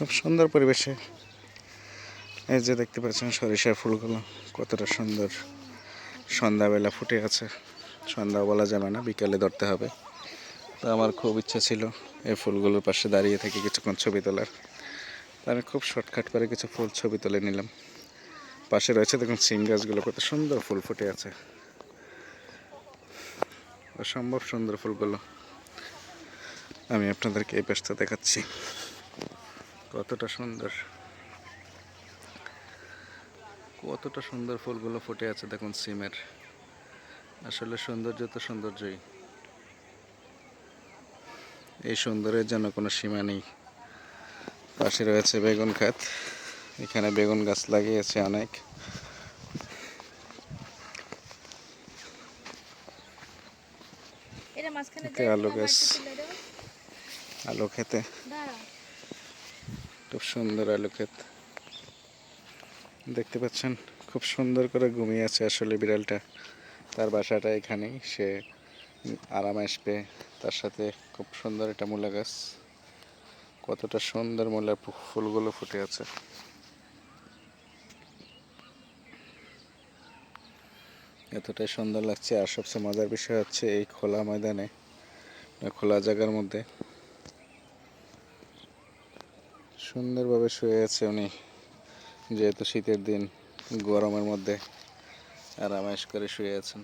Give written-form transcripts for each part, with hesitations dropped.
খুব সুন্দর পরিবেশে। এই যে দেখতে পাচ্ছেন সরিষার ফুলগুলো কতটা সুন্দর সন্ধ্যাবেলা ফুটে আছে। সন্ধ্যা বলা যাবে না, বিকালে ধরতে হবে। তো আমার খুব ইচ্ছা ছিল এই ফুলগুলোর পাশে দাঁড়িয়ে থেকে কিছুক্ষণ ছবি তোলার। আমি খুব শর্টকাট করে কিছু ফুল ছবি তুলে নিলাম। পাশে রয়েছে দেখুন সিম গাছগুলো, কত সুন্দর ফুল ফুটে আছে, অসম্ভব সুন্দর ফুলগুলো। আমি আপনাদেরকে এই পাশটা দেখাচ্ছি, কতটা সুন্দর কতটা সুন্দর ফুলগুলো ফুটে আছে দেখুন সিমের। আসলে সৌন্দর্য তো সৌন্দর্যই, এই সৌন্দর্যের জন্য কোনো সীমা নেই। পাশে রয়েছে বেগুন ক্ষেত, এখানে বেগুন গাছ লাগিয়েছে অনেক। আলু গাছ, আলু খেতে খুব সুন্দর আলু ক্ষেত দেখতে পাচ্ছেন। খুব সুন্দর করে ঘুমিয়ে আছে আসলে বিড়ালটা, তার বাসাটা এখানেই, সে আরাম আসবে। তার সাথে খুব সুন্দর একটা মূলা গাছ, কতটা সুন্দর মূলার ফুলগুলো ফুটে আছে। এতটাই সুন্দর লাগছে। আর সবচেয়ে মজার বিষয় হচ্ছে এই খোলা ময়দানে, খোলা জায়গার মধ্যে সুন্দরভাবে শুয়ে আছে উনি, যেহেতু শীতের দিন, গরমের মধ্যে আরামায়েশ করে শুয়ে আছেন।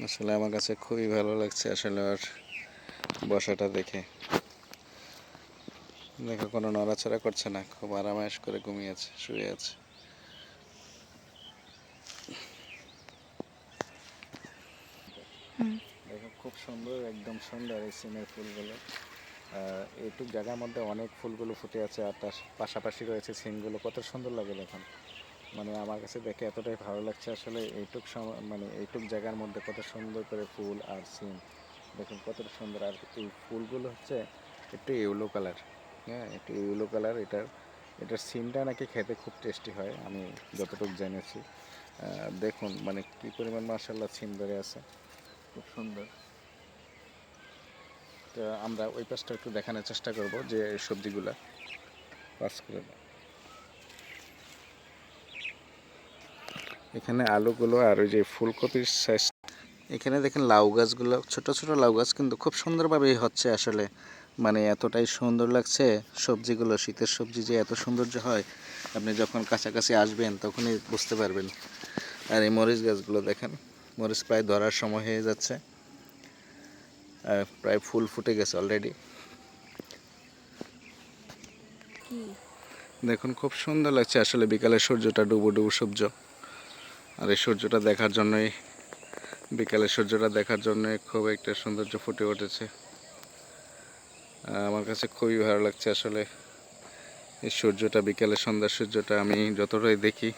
আসলে আমার কাছে খুবই ভালো লাগছে আসলে আর বসাটা দেখে। দেখো কোনো নড়াচড়া করছে না, খুব আরামায়েশ করে ঘুমিয়েছে, শুয়ে আছে। দেখো খুব সুন্দর, একদম সুন্দর এই সিমের ফুলগুলো। এইটুক জায়গার মধ্যে অনেক ফুলগুলো ফুটে আছে, আর তার পাশাপাশি রয়েছে সিমগুলো, কত সুন্দর লাগে দেখুন। মানে আমার কাছে দেখে এতটাই ভালো লাগছে আসলে। মানে এইটুক জায়গার মধ্যে কত সুন্দর করে ফুল আর সিম দেখুন, কতটা সুন্দর। আর এই ফুলগুলো হচ্ছে একটু ইয়েলো কালার, হ্যাঁ একটু ইয়েলো কালার। এটার সিমটা নাকি খেতে খুব টেস্টি হয়, আমি যতটুকু জেনেছি। দেখুন মানে কী পরিমাণ মাশাআল্লাহ সিম ধরে আছে, খুব সুন্দর। তো আমরা ওই পাশটা একটু দেখানোর চেষ্টা করব যে সবজিগুলা পাস করে দাও। এখানে আলুগুলো আর ওই যে ফুলকপির সাইজ। এখানে দেখেন লাউ গাছগুলো, ছোট ছোট লাউ গাছ, কিন্তু খুব সুন্দরভাবেই হচ্ছে আসলে। মানে এতটাই সুন্দর লাগছে সবজিগুলো, শীতের সবজি যে এত সৌন্দর্য হয় আপনি যখন কাছাকাছি আসবেন তখনই বুঝতে পারবেন। আর এই মরিচ গাছগুলো দেখেন, মরিচ প্রায় ধরার সময় হয়ে যাচ্ছে, প্রায় ফুল ফুটে গেছে অলরেডি। দেখুন খুব সুন্দর লাগছে আসলে বিকালের সূর্যটা, ডুবো ডুবো সূর্য। আর এই সূর্যটা দেখার জন্যই, বিকালের সূর্যটা দেখার জন্যই খুব একটা সৌন্দর্য ফুটে উঠেছে। আমার কাছে খুবই ভালো লাগছে আসলে এই সূর্যটা, বিকালের সন্ধ্যার সূর্যটা আমি যতটাই দেখি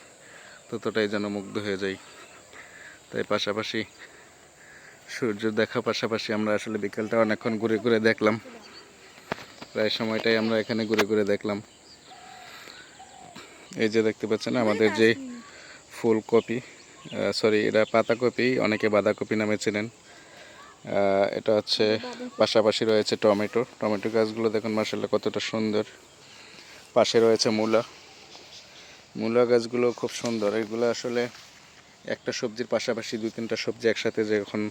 ততটাই যেন মুগ্ধ হয়ে যাই। তাই পাশাপাশি সূর্য দেখা পাশাপাশি আমরা আসলে বিকেলটা অনেকক্ষণ ঘুরে ঘুরে দেখলাম, প্রায় সময়টাই আমরা এখানে ঘুরে ঘুরে দেখলাম। এই যে দেখতে পাচ্ছেন আমাদের যে ফুলকপি, সরি এটা পাতাকপি, অনেকে বাঁধাকপি নামে চেনেন। এটা হচ্ছে, পাশাপাশি রয়েছে টমেটো। টমেটো গাছগুলো দেখুন মাশাআল্লাহ কতটা সুন্দর। পাশে রয়েছে মূলা, মূলা গাছগুলো খুব সুন্দর। এগুলো আসলে একটা সবজির পাশাপাশি দুই তিনটা সবজি একসাথে যখন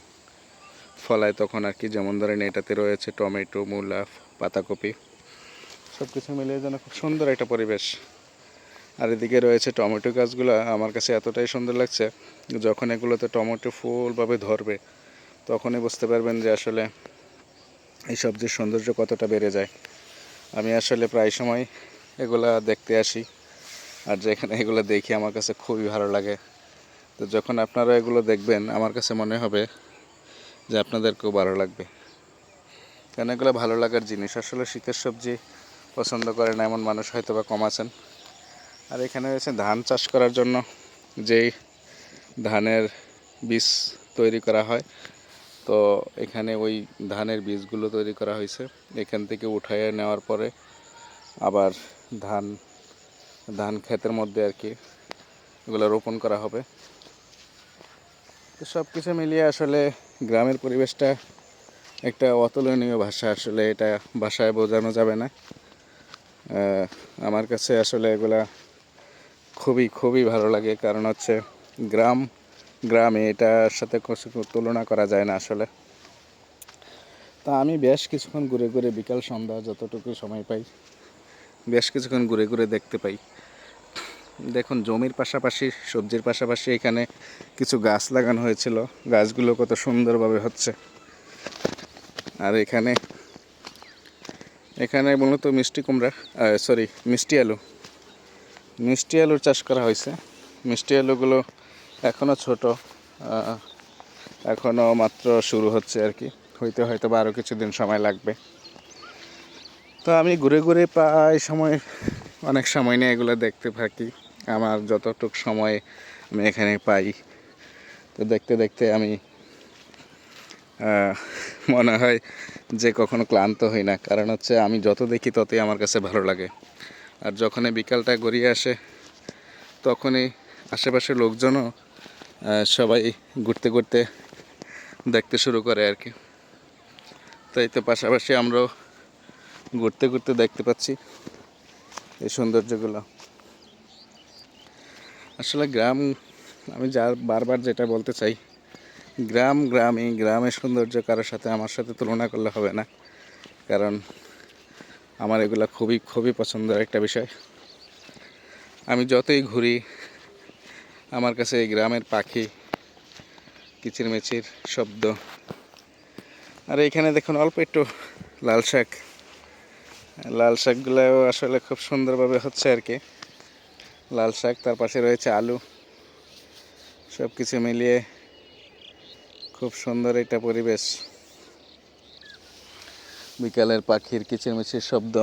ফলায় তখন আর কি, যেমন ধরেন এটাতে রয়েছে টমেটো, মূলা, পাতাকপি, সব কিছু মিলিয়ে যেন খুব সুন্দর একটা পরিবেশ। আর এদিকে রয়েছে টমেটো গাছগুলো, আমার কাছে এতটাই সুন্দর লাগছে, যখন এগুলোতে টমেটো ফুলভাবে ধরবে তখনই বুঝতে পারবেন যে আসলে এই সবজির সৌন্দর্য কতটা বেড়ে যায়। আমি আসলে প্রায় সময় এগুলা দেখতে আসি, আর যেখানে এগুলো দেখি আমার কাছে খুবই ভালো লাগে। তো যখন আপনারা এগুলো দেখবেন আমার কাছে মনে হবে যে আপনাদেরকেও ভালো লাগবে, কারণ এগুলো ভালো লাগার জিনিস। আসলে শীতের সবজি পছন্দ করে না এমন মানুষ হয়তো বা কম আছেন। আর এখানে রয়েছে ধান চাষ করার জন্য যেই ধানের বীজ তৈরি করা হয়। তো এখানে ওই ধানের বীজগুলো তৈরি করা হয়েছে, এখান থেকে উঠাইয়ে নেওয়ার পরে আবার ধান ধান ক্ষেতের মধ্যে আর কি এগুলো রোপণ করা হবে। তো সব কিছু মিলিয়ে আসলে গ্রামের পরিবেশটা একটা অতুলনীয় ভাষা, আসলে এটা ভাষায় বোঝানো যাবে না। আমার কাছে আসলে এগুলা খুবই খুবই ভালো লাগে, কারণ হচ্ছে গ্রামে এটার সাথে তুলনা করা যায় না আসলে। তা আমি বেশ কিছুক্ষণ ঘুরে ঘুরে বিকাল সন্ধ্যা যতটুকু সময় পাই বেশ কিছুক্ষণ ঘুরে ঘুরে দেখতে পাই। দেখুন, জমির পাশাপাশি সবজির পাশাপাশি এখানে কিছু গাছ লাগানো হয়েছিল, গাছগুলো কত সুন্দরভাবে হচ্ছে। আর এখানে মূলত মিষ্টি আলুর চাষ করা হয়েছে। মিষ্টি আলুগুলো এখনও ছোট, এখনও মাত্র শুরু হচ্ছে আর কি, হয়তো বা আরও কিছুদিন সময় লাগবে। তো আমি ঘুরে ঘুরে অনেক সময় নিয়ে এগুলো দেখতে থাকি। আমার যতটুকু সময় আমি এখানে পাই, তো দেখতে দেখতে আমি মনে হয় যে কখনো ক্লান্ত হই না, কারণ হচ্ছে আমি যত দেখি ততই আমার কাছে ভালো লাগে। আর যখনই বিকালটা গড়িয়ে আসে তখনই আশেপাশের লোকজনও সবাই ঘুরতে ঘুরতে দেখতে শুরু করে আর কি। তাই তো পাশাপাশি আমরাও ঘুরতে ঘুরতে দেখতে পাচ্ছি এই সৌন্দর্যগুলো। আসলে আমি বারবার যেটা বলতে চাই, গ্রামের সৌন্দর্য কারোর সাথে আমার সাথে তুলনা করলে হবে না, কারণ আমার এগুলো খুবই খুবই পছন্দের একটা বিষয়। আমি যতই ঘুরি আমার কাছে এই গ্রামের পাখি কিচিরমিচির শব্দ, আর এখানে দেখুন অল্প একটু লাল শাকগুলোও আসলে খুব সুন্দরভাবে হচ্ছে আর কি। লাল শাক, তার পাশে রয়েছে আলু, সব কিছু মিলিয়ে খুব সুন্দর একটা পরিবেশ। বিকালের পাখির কিচিরমিচির শব্দ,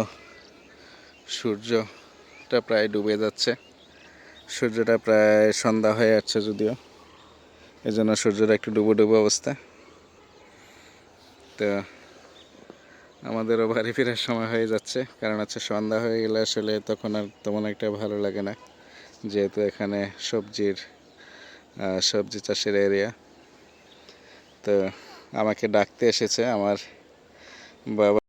সূর্যটা প্রায় ডুবে যাচ্ছে, সূর্যটা প্রায় সন্ধ্যা হয়ে যাচ্ছে যদিও, এই জন্য সূর্যটা একটু ডুবো ডুবো অবস্থা। তো আমাদেরও বাড়ি ফেরার সময় হয়ে যাচ্ছে, কারণ হচ্ছে সন্ধ্যা হয়ে গেলে আসলে তখন আর তেমন একটা ভালো লাগে না, যেহেতু এখানে সবজি চাষের এরিয়া। তো আমাকে ডাকতে এসেছে আমার বাবা।